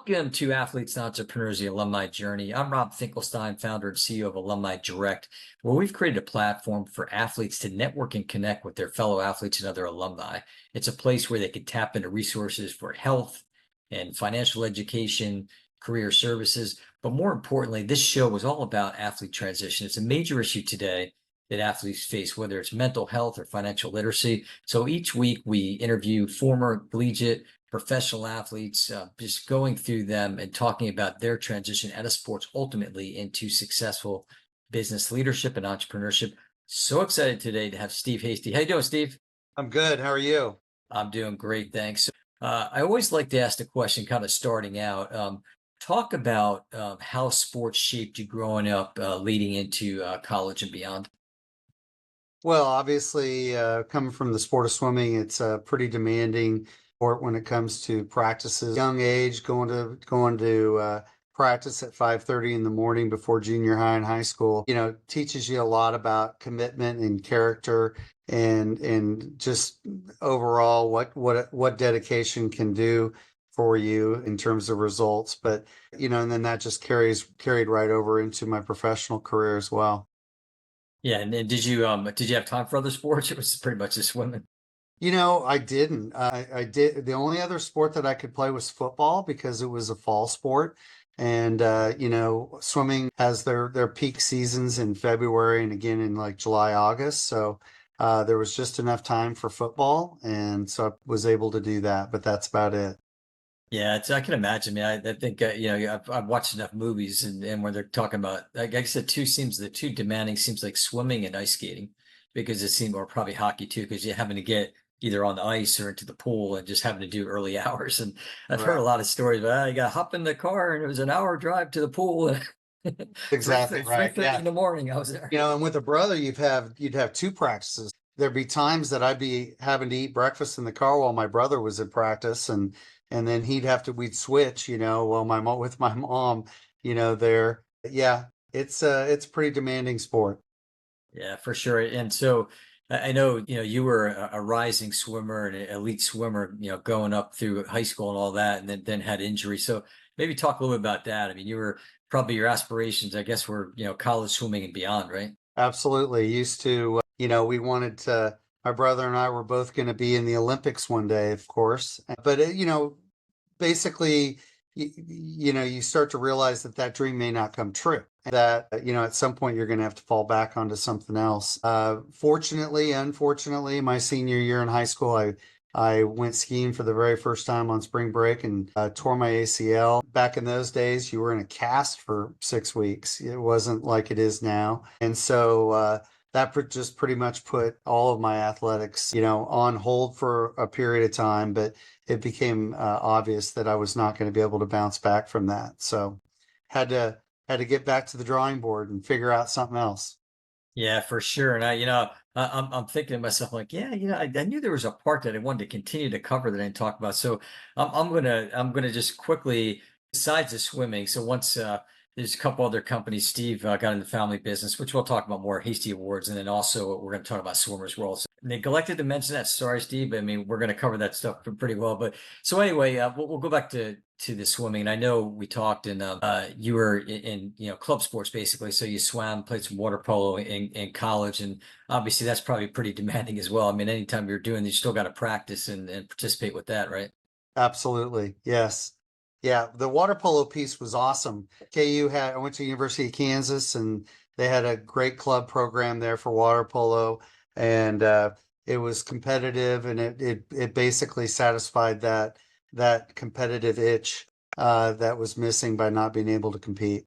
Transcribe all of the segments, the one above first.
Welcome to Athletes and Entrepreneurs, the Alumni Journey. I'm Rob Finkelstein, founder and CEO of Alumni Direct, where we've created a platform for athletes to network and connect with their fellow athletes and other alumni. It's a place where they can tap into resources for health and financial education, career services. But more importantly, this show was all about athlete transition. It's a major issue today that athletes face, whether it's mental health or financial literacy. So each week we interview former collegiate professional athletes, just going through them and talking about their transition out of sports ultimately into successful business leadership and entrepreneurship. So excited today to have Steve Hasty. How you doing, Steve? I'm good. How are you? I'm doing great, thanks. I always like to ask the question kind of starting out. Talk about how sports shaped you growing up, leading into college and beyond. Well, obviously, coming from the sport of swimming, it's a pretty demanding sport when it comes to practices. Young age, going to practice at 5:30 in the morning before junior high and high school, teaches you a lot about commitment and character and just overall what dedication can do for you in terms of results. But and then that just carried right over into my professional career as well. Yeah, and then did you have time for other sports? It was pretty much just swimming. I didn't. I did. The only other sport that I could play was football because it was a fall sport. And, swimming has their peak seasons in February and again in like July, August. So there was just enough time for football. And so I was able to do that, but that's about it. Yeah, I can imagine. I think I've watched enough movies and where they're talking about, like I said, the two demanding seems like swimming and ice skating, because it seemed, or probably hockey too, because you're having to get either on the ice or into the pool and just having to do early hours. And I've heard a Right. lot of stories about, you got to hop in the car and it was an hour drive to the pool. Exactly Three right. thirty Yeah. in the morning, I was there. And with a brother, you'd have two practices. There'd be times that I'd be having to eat breakfast in the car while my brother was in practice, and then we'd switch, while with my mom, there. Yeah, it's pretty demanding sport. Yeah, for sure. And so I know, you were a rising swimmer and an elite swimmer, going up through high school and all that, and then had injury. So maybe talk a little bit about that. I mean, you were probably your aspirations, I guess, were, college swimming and beyond, right? Absolutely. Used to, we wanted to. My brother and I were both going to be in the Olympics one day, of course. But basically, you start to realize that dream may not come true. That at some point you're going to have to fall back onto something else. Fortunately, unfortunately, my senior year in high school, I went skiing for the very first time on spring break and tore my ACL. Back in those days, you were in a cast for 6 weeks. It wasn't like it is now, and so. Just pretty much put all of my athletics, on hold for a period of time. But it became obvious that I was not going to be able to bounce back from that. So had to had to get back to the drawing board and figure out something else. Yeah, for sure. And I'm thinking to myself like, yeah, I knew there was a part that I wanted to continue to cover that I didn't talk about. So I'm gonna just quickly, besides the swimming. So once there's a couple other companies, Steve got in the family business, which we'll talk about more, Hasty Awards, and then also we're going to talk about swimmers world. So neglected to mention that. Sorry, Steve. I mean, we're going to cover that stuff pretty well. But so anyway, we'll go back to the swimming. And I know we talked, and you were in club sports basically. So you swam, played some water polo in college, and obviously that's probably pretty demanding as well. I mean, anytime you're doing, you still got to practice and participate with that, right? Absolutely. Yes. Yeah. The water polo piece was awesome. I went to University of Kansas and they had a great club program there for water polo. And it was competitive and it basically satisfied that competitive itch that was missing by not being able to compete.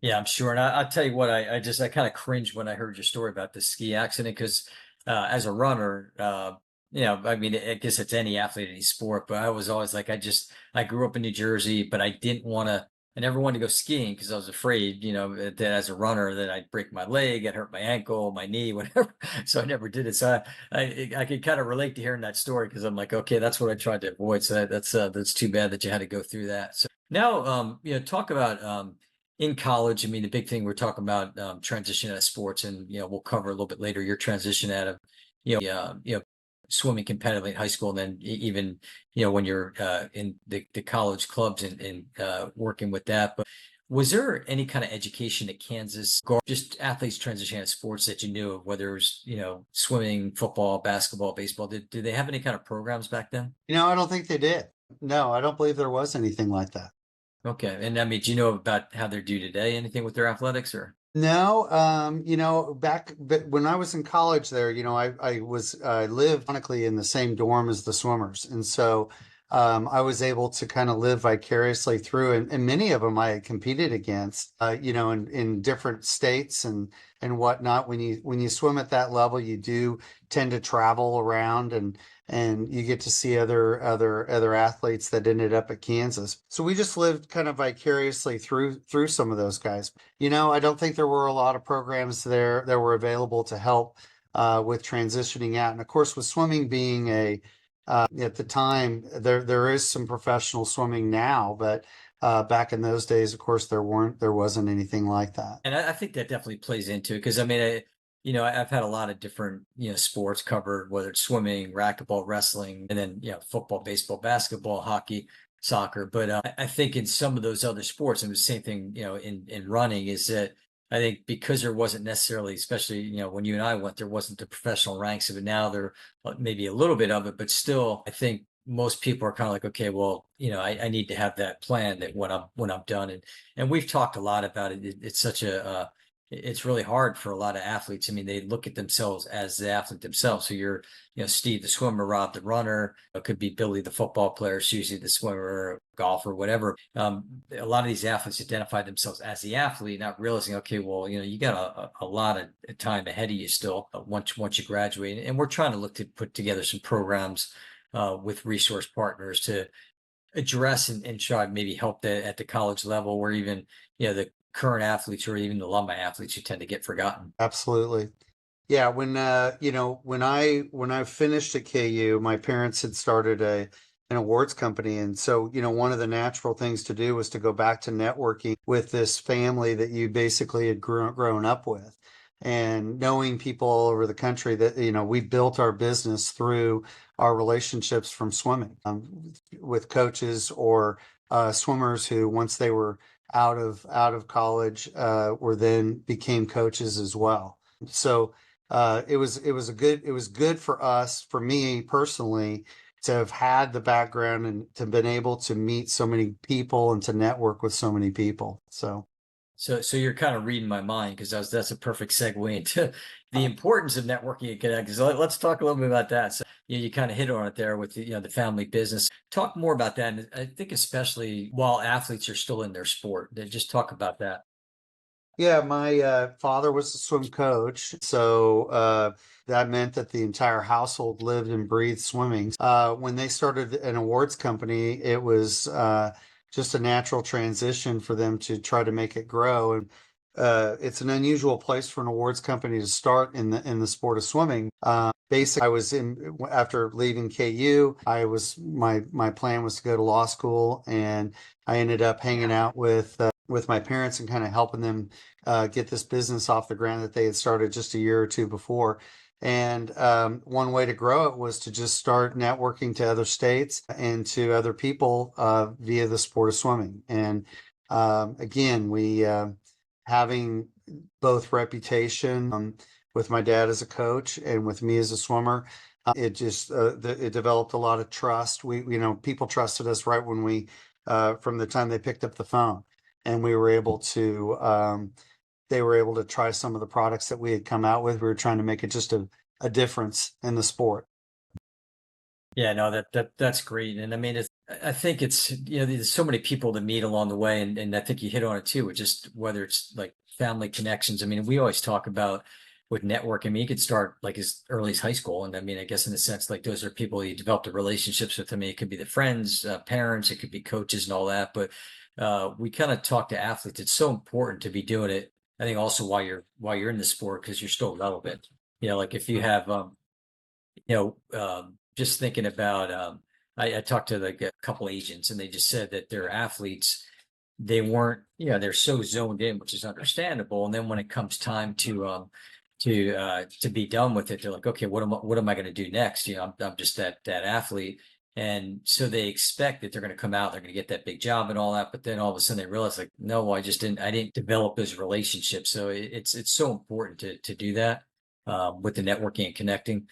Yeah, I'm sure. And I'll tell you what, I kind of cringed when I heard your story about the ski accident, because as a runner, I mean, I guess it's any athlete, any sport, but I was always like, I grew up in New Jersey, but I never wanted to go skiing because I was afraid, that as a runner, that I'd break my leg, I'd hurt my ankle, my knee, whatever. So I never did it. So I could kind of relate to hearing that story, because I'm like, okay, that's what I tried to avoid. So that's too bad that you had to go through that. So now, talk about, in college. I mean, the big thing we're talking about, transition out of sports, and we'll cover a little bit later your transition out of swimming competitively in high school, and then even, when you're in the college clubs and working with that. But was there any kind of education at Kansas, or just athletes transitioning out of sports that you knew of, whether it was, swimming, football, basketball, baseball? Did they have any kind of programs back then? I don't think they did. No, I don't believe there was anything like that. Okay. And I mean, do you know about how they're due today? Anything with their athletics or? No, but when I was in college there, I lived ironically in the same dorm as the swimmers. And so I was able to kind of live vicariously through, and many of them I had competed against, in different states and whatnot. When you swim at that level, you do tend to travel around and you get to see other athletes that ended up at Kansas. So we just lived kind of vicariously through some of those guys. I don't think there were a lot of programs there that were available to help with transitioning out. And of course, with swimming being at the time, there is some professional swimming now, but back in those days, of course, there wasn't anything like that. And I think that definitely plays into it because I mean, I've had a lot of different, sports covered, whether it's swimming, racquetball, wrestling, and then, football, baseball, basketball, hockey, soccer. But I think in some of those other sports, and the same thing, in running, is that I think because there wasn't necessarily, especially, when you and I went, there wasn't the professional ranks of it. Now there maybe a little bit of it, but still, I think most people are kind of like, okay, well, I need to have that plan that when I'm done. And we've talked a lot about it. It's such it's really hard for a lot of athletes. I mean, they look at themselves as the athlete themselves. So you're, Steve the swimmer, Rob the runner. It could be Billy the football player, Susie the swimmer, golfer, whatever. A lot of these athletes identify themselves as the athlete, not realizing, okay, well, you got a lot of time ahead of you still once you graduate. And we're trying to look to put together some programs with resource partners to address and try maybe help at the college level, where even the current athletes or even the alumni athletes who tend to get forgotten. Absolutely. Yeah, when I finished at KU, my parents had started an awards company, and so one of the natural things to do was to go back to networking with this family that you basically had grown up with, and knowing people all over the country that we built our business through our relationships from swimming, with coaches or swimmers who once they were out of college were then became coaches as well. So it was good for us, for me personally, to have had the background and to been able to meet so many people and to network with so many people. So you're kind of reading my mind because that's a perfect segue into the importance of networking and connecting. So let's talk a little bit about that. So you kind of hit on it there with the family business. Talk more about that, and I think especially while athletes are still in their sport, they just talk about that. Yeah, my father was a swim coach, so that meant that the entire household lived and breathed swimming. When they started an awards company, it was just a natural transition for them to try to make it grow. And it's an unusual place for an awards company to start in the sport of swimming. Basically, I was in after leaving KU. My plan was to go to law school, and I ended up hanging out with my parents and kind of helping them get this business off the ground that they had started just a year or two before. And one way to grow it was to just start networking to other states and to other people via the sport of swimming. And again, we having both reputation with my dad as a coach and with me as a swimmer. It developed a lot of trust. People trusted us right when from the time they picked up the phone, and they were able to try some of the products that we had come out with. We were trying to make it just a difference in the sport. Yeah, no, that's great. And I mean, I think it's, there's so many people to meet along the way. And I think you hit on it too, with just whether it's like family connections. I mean, we always talk about with network. I mean, you could start like as early as high school. And I mean, I guess in a sense, like those are people you develop the relationships with. I mean, it could be the friends, parents, it could be coaches and all that. But we kind of talk to athletes. It's so important to be doing it. I think also while you're in the sport, because you're still relevant. Like if you have, just thinking about, I talked to like a couple agents, and they just said that their athletes, they're so zoned in, which is understandable. And then when it comes time to to be done with it. They're like, okay, what am I going to do next? I'm just that athlete. And so they expect that they're going to come out, they're going to get that big job and all that, but then all of a sudden they realize like, no, I didn't develop those relationships. So it's so important to do that with the networking and connecting.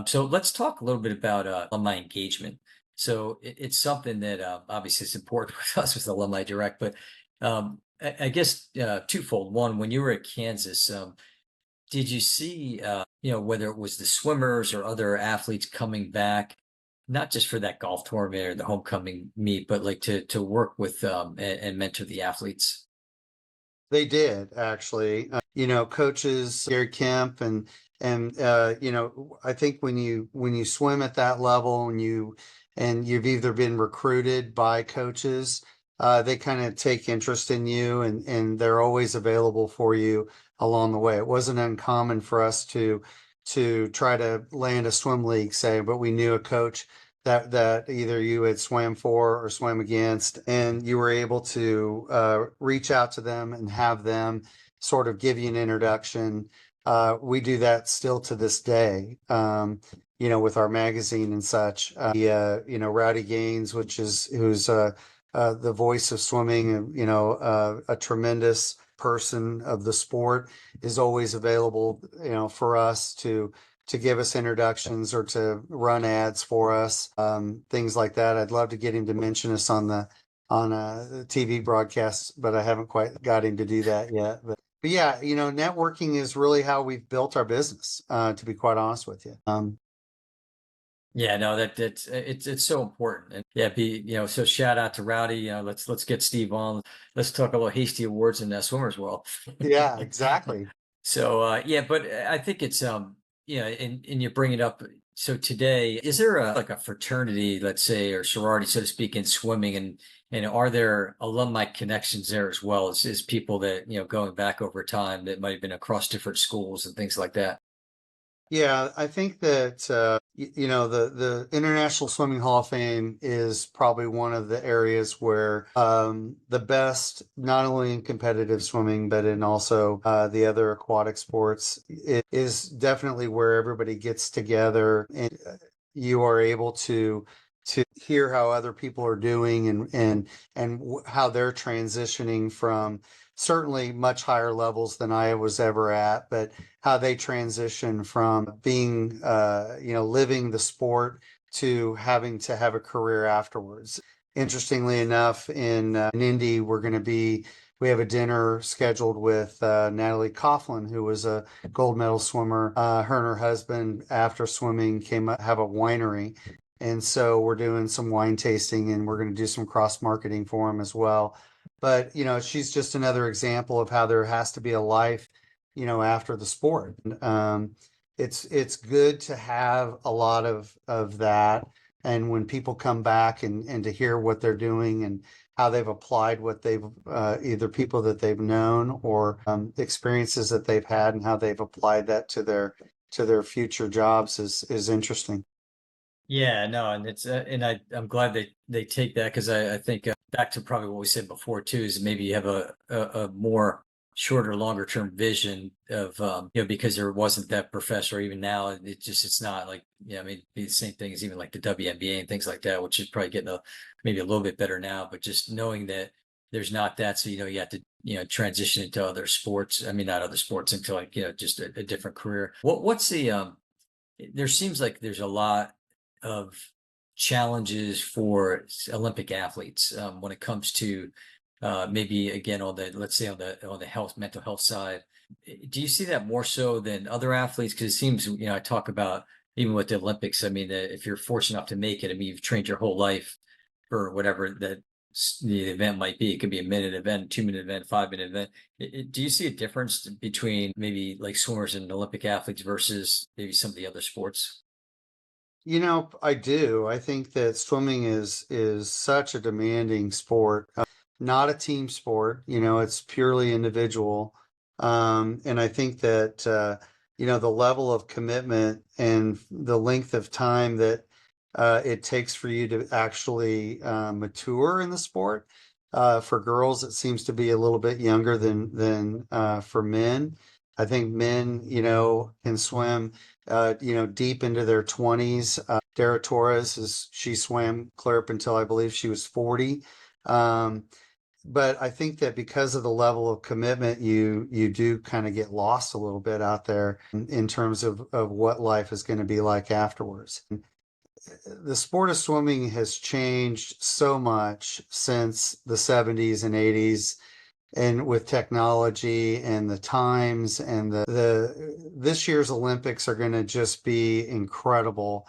So let's talk a little bit about alumni engagement. So it's something that obviously is important with us with Alumni Direct, but I guess twofold. One, when you were at Kansas, did you see, whether it was the swimmers or other athletes coming back, not just for that golf tournament or the homecoming meet, but like to work with and mentor the athletes? They did actually. Coaches Gary Kemp and I think when you swim at that level and you've either been recruited by coaches, they kind of take interest in you and they're always available for you along the way. It wasn't uncommon for us to try to land a swim league, say, but we knew a coach that either you had swam for or swam against, and you were able to reach out to them and have them sort of give you an introduction. We do that still to this day, with our magazine and such. Rowdy Gaines, who's the voice of swimming, and a tremendous person of the sport, is always available, for us to give us introductions or to run ads for us, things like that. I'd love to get him to mention us on a TV broadcast, but I haven't quite got him to do that yet. But yeah, networking is really how we've built our business, to be quite honest with you. Yeah, no, it's so important. And yeah, so shout out to Rowdy. Let's get Steve on. Let's talk about Hasty Awards in swimmers world. Yeah, exactly. So yeah, but I think it's and you bring it up. So today, is there like a fraternity, let's say, or sorority, so to speak, in swimming, and are there alumni connections there as well as people that going back over time that might have been across different schools and things like that? Yeah, I think that the International Swimming Hall of Fame is probably one of the areas where the best, not only in competitive swimming but in also the other aquatic sports, it is definitely where everybody gets together and you are able to hear how other people are doing and how they're transitioning from certainly much higher levels than I was ever at, but how they transition from being, living the sport to having to have a career afterwards. Interestingly enough, in Indy, we have a dinner scheduled with Natalie Coughlin, who was a gold medal swimmer. Her and her husband, after swimming, came up have a winery. And so we're doing some wine tasting and we're going to do some cross marketing for them as well. But, she's just another example of how there has to be a life, after the sport. It's good to have a lot of that. And when people come back and to hear what they're doing and how they've applied what they've either people that they've known or experiences that they've had and how they've applied that to their future jobs is interesting. Yeah, no, and I'm glad they take that because I think back to probably what we said before too is maybe you have a more shorter, longer term vision of because there wasn't that professor. Even now, it's not like I mean the same thing as even like the WNBA and things like that, which is probably getting maybe a little bit better now. But just knowing that there's not that, so you have to transition into other sports. I mean, not other sports into like just a different career. What's the there seems like there's a lot of challenges for Olympic athletes when it comes to maybe again on the let's say on the health mental health side. Do you see that more so than other athletes? Because it seems I talk about even with the Olympics. I mean, if you're fortunate enough to make it, I mean, you've trained your whole life for whatever the event might be. It could be a minute event, 2 minute event, 5 minute event. Do you see a difference between maybe like swimmers and Olympic athletes versus maybe some of the other sports? I do. I think that swimming is such a demanding sport, not a team sport. It's purely individual. And I think that the level of commitment and the length of time that it takes for you to actually mature in the sport. For girls, it seems to be a little bit younger than for men. I think men, can swim, deep into their 20s. Dara Torres she swam clear up until I believe she was 40. Um, but I think that because of the level of commitment, you do kind of get lost a little bit out there in terms of what life is going to be like afterwards. The sport of swimming has changed so much since the 70s and 80s, and with technology and the times and the this year's Olympics are going to just be incredible,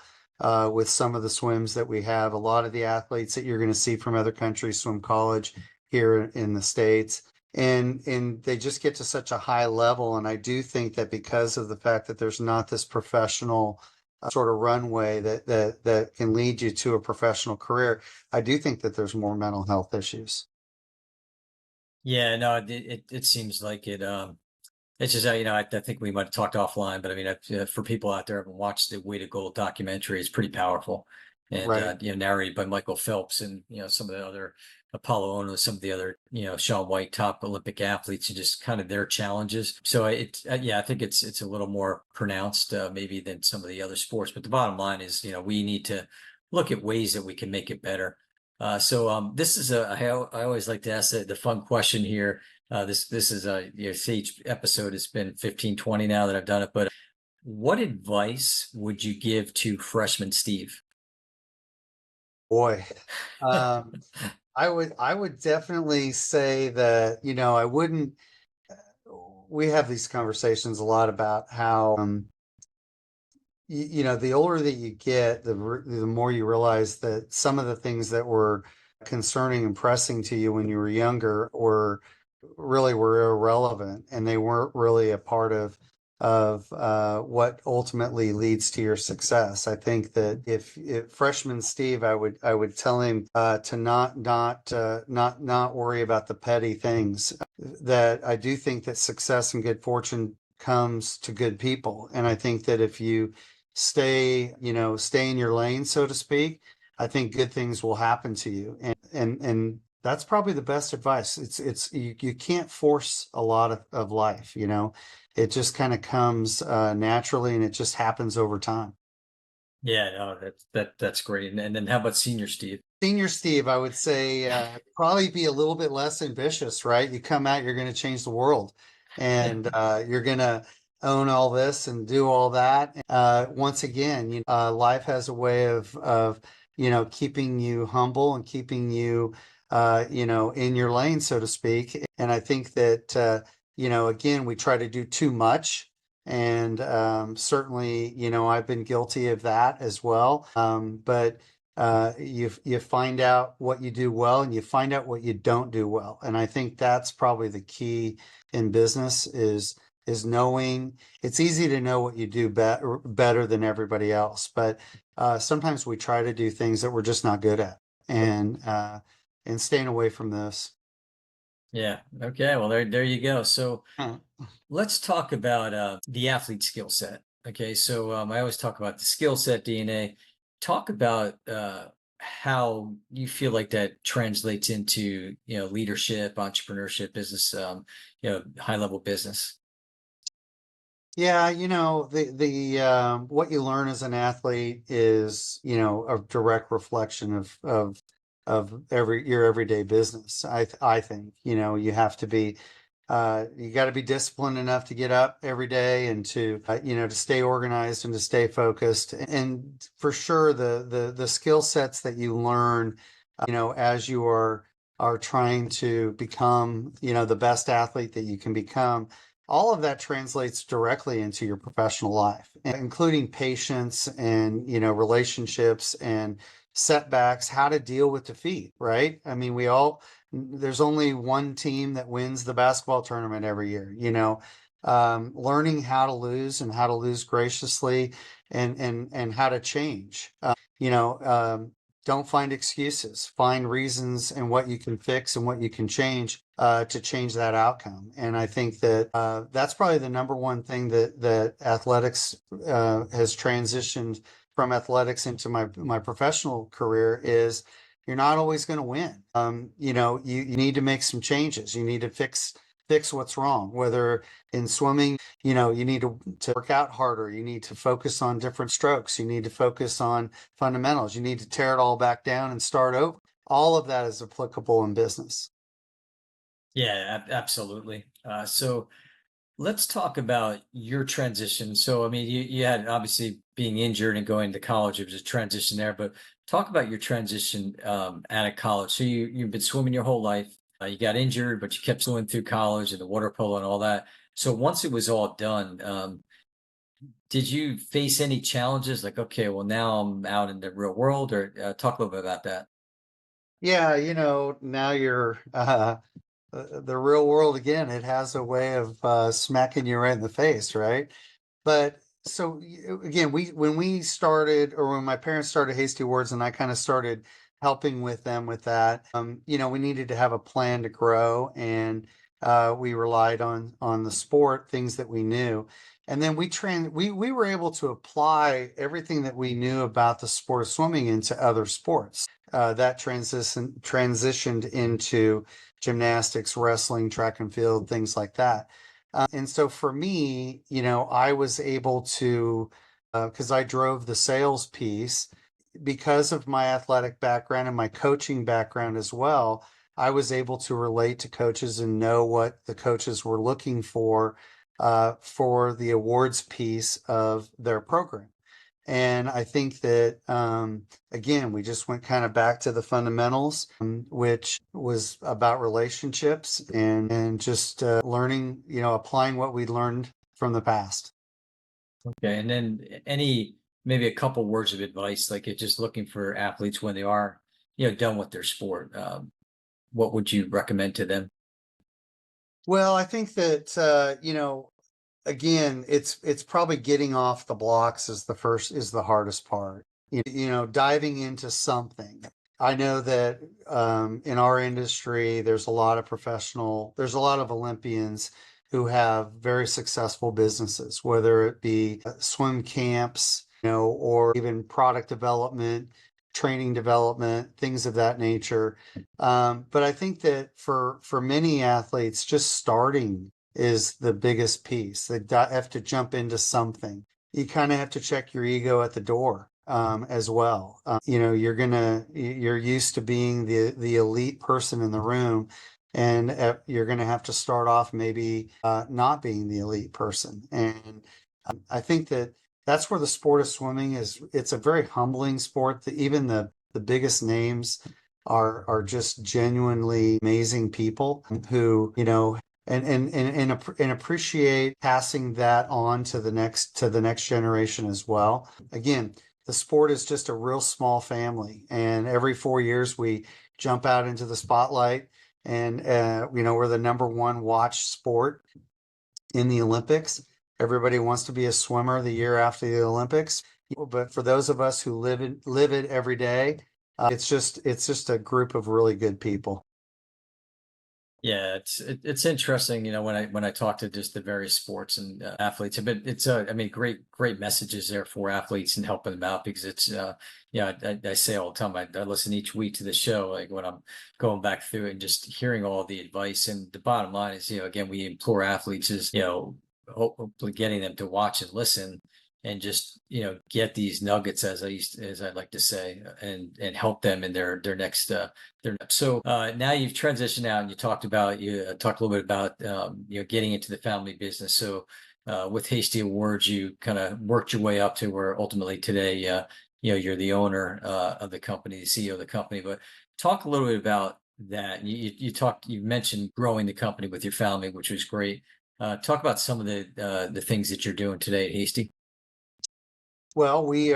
with some of the swims that we have. A lot of the athletes that you're going to see from other countries swim college here in the States. And they just get to such a high level. And I do think that because of the fact that there's not this professional sort of runway that can lead you to a professional career, I do think that there's more mental health issues. Yeah, no, it seems like it. It's just, I think we might have talked offline, but I mean, for people out there who haven't watched the Way to Gold documentary, it's pretty powerful. And, Right. narrated by Michael Phelps and, some of the other Apollo Ono, some of the other, Shaun White, top Olympic athletes and just kind of their challenges. So yeah, I think it's a little more pronounced, maybe than some of the other sports. But the bottom line is, we need to look at ways that we can make it better. This is I always like to ask the fun question here. This is see, each episode has been 15, 20 now that I've done it, but what advice would you give to freshman Steve? Boy, um, I would definitely say that, I wouldn't. We have these conversations a lot about how, the older that you get, the more you realize that some of the things that were concerning and pressing to you when you were younger were irrelevant, and they weren't really a part of what ultimately leads to your success. I think that if freshman Steve, I would tell him to not worry about the petty things. That I do think that success and good fortune comes to good people, and I think that if you stay in your lane, so to speak, I think good things will happen to you. And that's probably the best advice. You can't force a lot of life, it just kind of comes naturally, and it just happens over time. Yeah, no, that's great. And then how about senior Steve? Senior Steve, I would say probably be a little bit less ambitious, right? You come out, you're going to change the world, and you're going to own all this and do all that. Once again, life has a way of keeping you humble and keeping you in your lane, so to speak. And I think that again, we try to do too much. And certainly, I've been guilty of that as well. But you find out what you do well, and you find out what you don't do well. And I think that's probably the key in business is knowing. It's easy to know what you do better than everybody else, but sometimes we try to do things that we're just not good at, and staying away from this. Yeah. Okay. Well, there you go. So Huh. let's talk about the athlete skill set. Okay. So I always talk about the skill set DNA. Talk about how you feel like that translates into, leadership, entrepreneurship, business, high level business. Yeah, the what you learn as an athlete is, a direct reflection of your everyday business. I think, you have to be you got to be disciplined enough to get up every day, and to stay organized and to stay focused. And for sure, the skill sets that you learn, as you are trying to become, the best athlete that you can become, all of that translates directly into your professional life, including patience and, relationships and setbacks, how to deal with defeat, right? I mean, there's only one team that wins the basketball tournament every year, learning how to lose and how to lose graciously, and how to change, you know, don't find excuses, find reasons and what you can fix and what you can change to change that outcome. And I think that that's probably the number one thing that athletics has transitioned from athletics into my professional career is you're not always going to win. You need to make some changes. You need to fix what's wrong. Whether in swimming, you need to work out harder. You need to focus on different strokes. You need to focus on fundamentals. You need to tear it all back down and start over. All of that is applicable in business. Yeah, absolutely. So let's talk about your transition. So, I mean, you had obviously being injured and going to college, it was a transition there, but talk about your transition out of college. So you've been swimming your whole life. You got injured, but you kept swimming through college and the water polo and all that. So once it was all done, did you face any challenges like, okay, well, now I'm out in the real world, or talk a little bit about that? Yeah, now you're the real world again. It has a way of smacking you right in the face, right? But so again, when we started, or when my parents started Hasty Awards, and I kind of started helping with them with that, we needed to have a plan to grow, and we relied on the sport, things that we knew, and then we were able to apply everything that we knew about the sport of swimming into other sports. That transitioned into gymnastics, wrestling, track and field, things like that. And so for me, I was able to, because I drove the sales piece, because of my athletic background and my coaching background as well, I was able to relate to coaches and know what the coaches were looking for the awards piece of their program. And I think that, again, we just went kind of back to the fundamentals, which was about relationships and just learning, applying what we learned from the past. Okay, and then maybe a couple words of advice, like it just looking for athletes when they are, done with their sport. What would you recommend to them? Well, I think that, again, it's probably getting off the blocks is the hardest part. Diving into something. I know that in our industry, there's a lot of Olympians who have very successful businesses, whether it be swim camps, or even product development, training development, things of that nature. But I think that for many athletes, just starting is the biggest piece. They have to jump into something. You kind of have to check your ego at the door as well. You're used to being the elite person in the room, and you're gonna have to start off maybe not being the elite person. And I think that that's where the sport of swimming is. It's a very humbling sport. Even the biggest names are just genuinely amazing people who and appreciate passing that on to the next generation as well. Again, the sport is just a real small family, and every 4 years we jump out into the spotlight, and we're the number one watch sport in the Olympics. Everybody wants to be a swimmer the year after the Olympics, but for those of us who live it every day, it's just a group of really good people. Yeah, it's interesting, when I talk to just the various sports and athletes, but it's I mean, great messages there for athletes and helping them out because it's yeah, I say all the time, I listen each week to the show, like when I'm going back through it and just hearing all the advice. And the bottom line is, again, we implore athletes is, hopefully getting them to watch and listen and just get these nuggets, as I like to say, and help them in their next so now you've transitioned out and you talked a little bit about getting into the family business. So with Hasty Awards, you kind of worked your way up to where ultimately today you're the owner of the company, the CEO of the company. But talk a little bit about that. You mentioned growing the company with your family, which was great. Talk about some of the things that you're doing today at Hasty. Well, we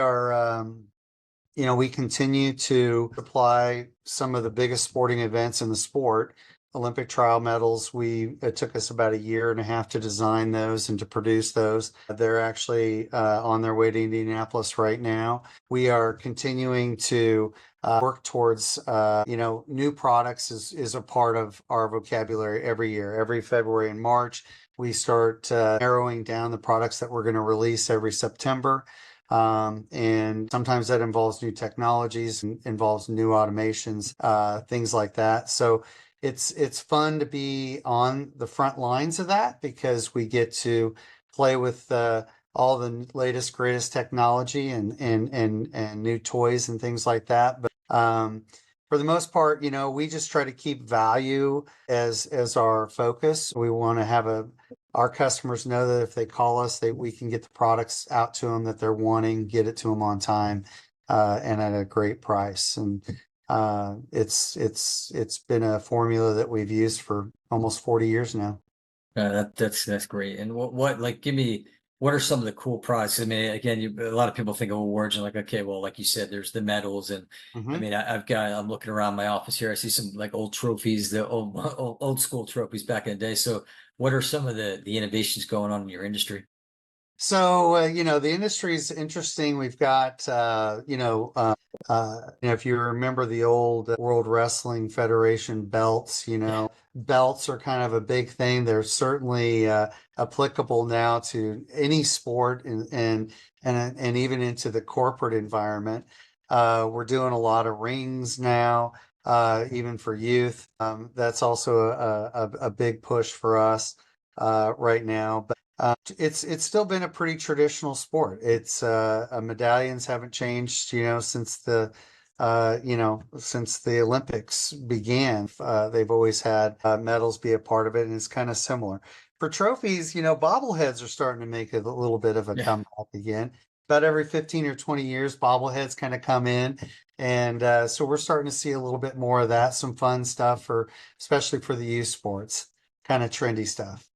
continue to supply some of the biggest sporting events in the sport. Olympic trial medals, it took us about a year and a half to design those and to produce those. They're actually on their way to Indianapolis right now. We are continuing to work towards, new products is a part of our vocabulary every year. Every February and March, we start narrowing down the products that we're going to release every September. And sometimes that involves new technologies, involves new automations, things like that. So, it's fun to be on the front lines of that because we get to play with all the latest greatest technology and new toys and things like that. But for the most part, we just try to keep value as our focus. We want to have our customers know that if they call us, we can get the products out to them that they're wanting, get it to them on time, and at a great price. And it's been a formula that we've used for almost 40 years now. That's great. And what like give me what are some of the cool products? I mean, again, a lot of people think of awards and like, okay, well, like you said, there's the medals, and I Hmm. mean, I'm looking around my office here. I see some like old trophies, the old school trophies back in the day. So, what are some of the innovations going on in your industry? So, the industry is interesting. We've got, if you remember the old World Wrestling Federation belts, belts are kind of a big thing. They're certainly applicable now to any sport and even into the corporate environment. We're doing a lot of rings now, even for youth. That's also a big push for us right now. It's still been a pretty traditional sport. It's medallions haven't changed, since the Olympics began. They've always had medals be a part of it, and it's kind of similar. For trophies, bobbleheads are starting to make a little bit of a Yeah. comeback again. About every 15 or 20 years, bobbleheads kind of come in. And so we're starting to see a little bit more of that, some fun stuff especially for the youth sports, kind of trendy stuff.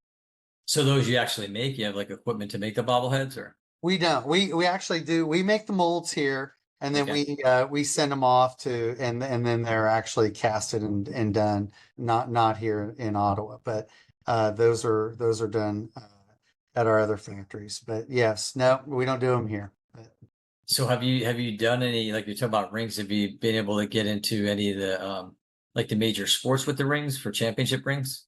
So those you actually make? You have like equipment to make the bobbleheads, or We don't. We actually do. We make the molds here, and then okay. we send them off and then they're actually casted and done. Not here in Ottawa, but those are done at our other factories. But yes, no, we don't do them here. But, So have you done any like you're talking about rings? Have you been able to get into any of the like the major sports with the rings for championship rings?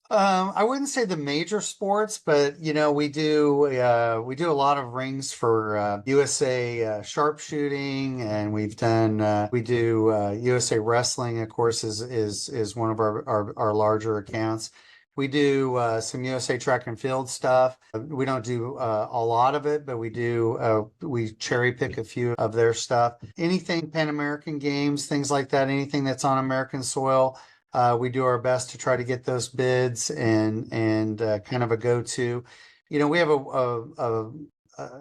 I wouldn't say the major sports, but we do a lot of rings for USA sharpshooting, and we do USA wrestling. Of course, is one of our larger accounts. We do some USA track and field stuff. We don't do a lot of it, but we cherry pick a few of their stuff. Anything Pan American Games, things like that. Anything that's on American soil, we do our best to try to get those bids and kind of a go-to. We have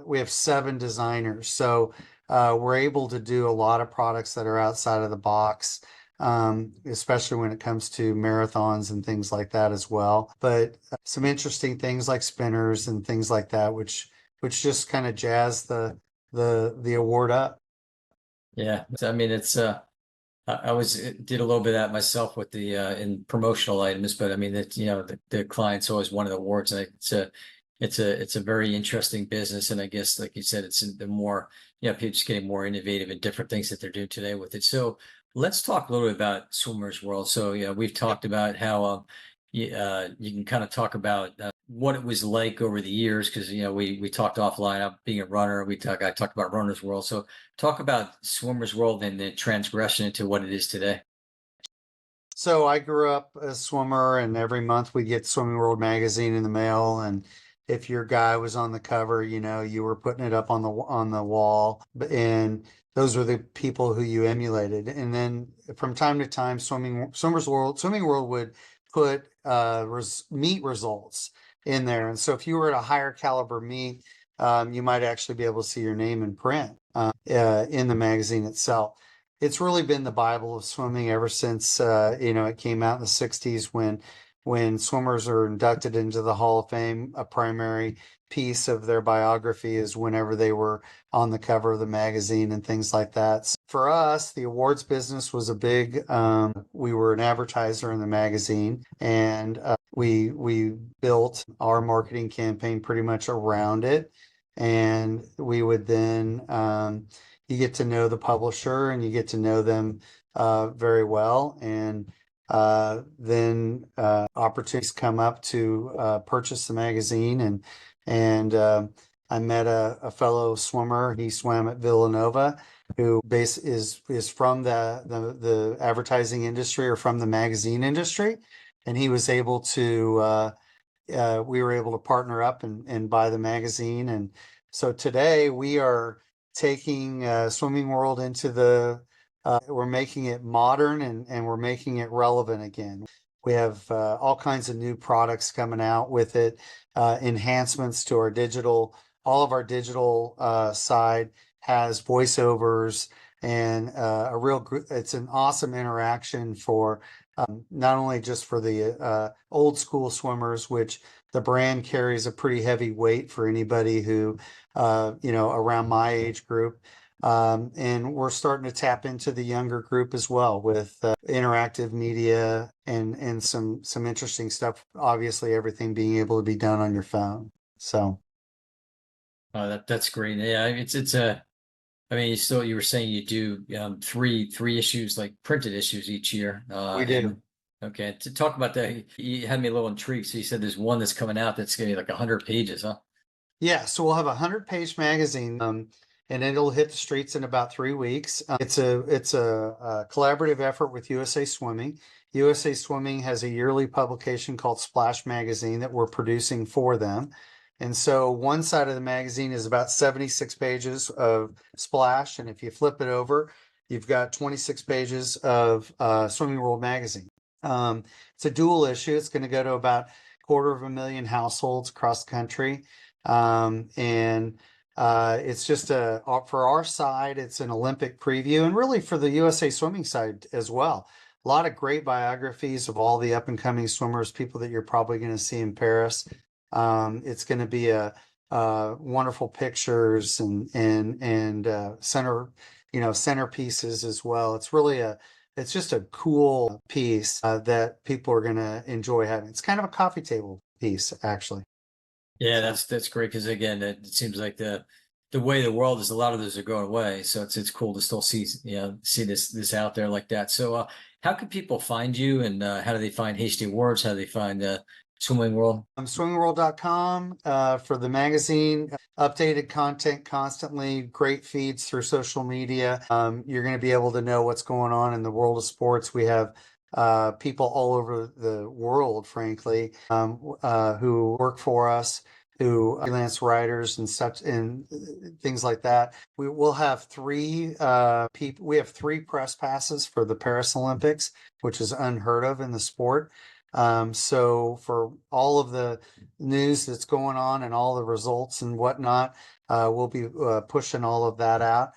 we have 7 designers, so we're able to do a lot of products that are outside of the box, especially when it comes to marathons and things like that as well. But some interesting things like spinners and things like that, which just kind of jazz the award up. Yeah, I mean it's I was did a little bit of that myself with the in promotional items, but I mean that the clients always wanted awards, and it's a very interesting business, and I guess like you said, it's in the more people just getting more innovative and different things that they're doing today with it. So let's talk a little bit about Swimmer's World. So we've talked about how you can kind of talk about what it was like over the years because we talked offline. I'm being a runner. I talked about Runner's World. So talk about Swimmer's World and the transgression into what it is today. So I grew up a swimmer, and every month we get Swimming World magazine in the mail. And if your guy was on the cover, you were putting it up on the wall, and those were the people who you emulated. And then from time to time, Swimming World would put meet results in there. And so if you were at a higher caliber meet, you might actually be able to see your name in print in the magazine itself. It's really been the Bible of swimming ever since it came out in the '60s when swimmers are inducted into the Hall of Fame. A primary piece of their biography is whenever they were on the cover of the magazine and things like that. So for us, the awards business was a big. We were an advertiser in the magazine, and we built our marketing campaign pretty much around it, and we would then. You get to know the publisher and you get to know them very well. And then opportunities come up to purchase the magazine, and I met a fellow swimmer. He swam at Villanova, who is from the advertising industry or from the magazine industry, and he was able to. We were able to partner up and buy the magazine, and so today we are taking Swimming World into we're making it modern and we're making it relevant again. We have all kinds of new products coming out with it, enhancements to our digital. All of our digital side has voiceovers and it's an awesome interaction for not only just for the old school swimmers, which the brand carries a pretty heavy weight for anybody who, around my age group. And we're starting to tap into the younger group as well with interactive media and some interesting stuff. Obviously, everything being able to be done on your phone. So That's great. Yeah, it's a. I mean, you were saying you do three issues, like printed issues each year. we do. Okay, to talk about that, you had me a little intrigued. So you said there's one that's coming out that's gonna be like 100 pages, huh? Yeah, so we'll have a 100-page magazine, and it'll hit the streets in about 3 weeks. It's a collaborative effort with USA Swimming. USA Swimming has a yearly publication called Splash Magazine that we're producing for them. And so one side of the magazine is about 76 pages of Splash, and if you flip it over, you've got 26 pages of Swimming World magazine. It's a dual issue. It's going to go to about 250,000 households across the country. And it's just for our side, it's an Olympic preview, and really for the USA Swimming side as well. A lot of great biographies of all the up and coming swimmers, people that you're probably going to see in Paris. It's going to be wonderful pictures and centerpieces as well. It's just a cool piece that people are going to enjoy having. It's kind of a coffee table piece, actually. Yeah, So. that's great because again, it seems like the way the world is, a lot of those are going away. So it's cool to still see this out there like that. So how can people find you, and how do they find Hasty Awards? How do they find Swimming World? Swimmingworld.com for the magazine, updated content constantly, great feeds through social media. You're going to be able to know what's going on in the world of sports. We have people all over the world, frankly, who work for us, who are freelance writers and such, and things like that. We will have three people. We have 3 press passes for the Paris Olympics, which is unheard of in the sport. So for all of the news that's going on and all the results and whatnot, we'll be pushing all of that out.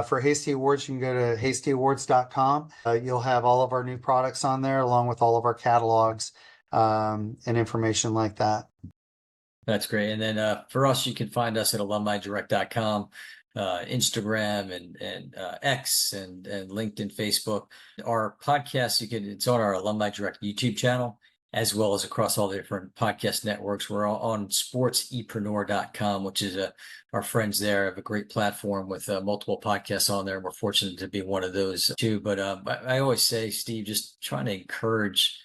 For Hasty Awards, you can go to hastyawards.com. You'll have all of our new products on there, along with all of our catalogs and information like that. That's great. And then for us, you can find us at alumnidirect.com, Instagram and X and LinkedIn, Facebook. Our podcast, it's on our Alumni Direct YouTube channel, as well as across all the different podcast networks. We're on sportsepreneur.com, which is our friends there have a great platform with multiple podcasts on there. We're fortunate to be one of those too. But I always say, Steve, just trying to encourage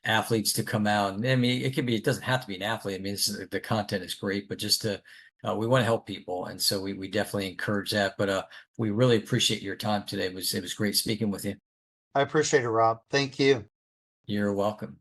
athletes to come out. And I mean, it doesn't have to be an athlete. I mean, the content is great, but just we want to help people. And so we definitely encourage that. But we really appreciate your time today. It was great speaking with you. I appreciate it, Rob. Thank you. You're welcome.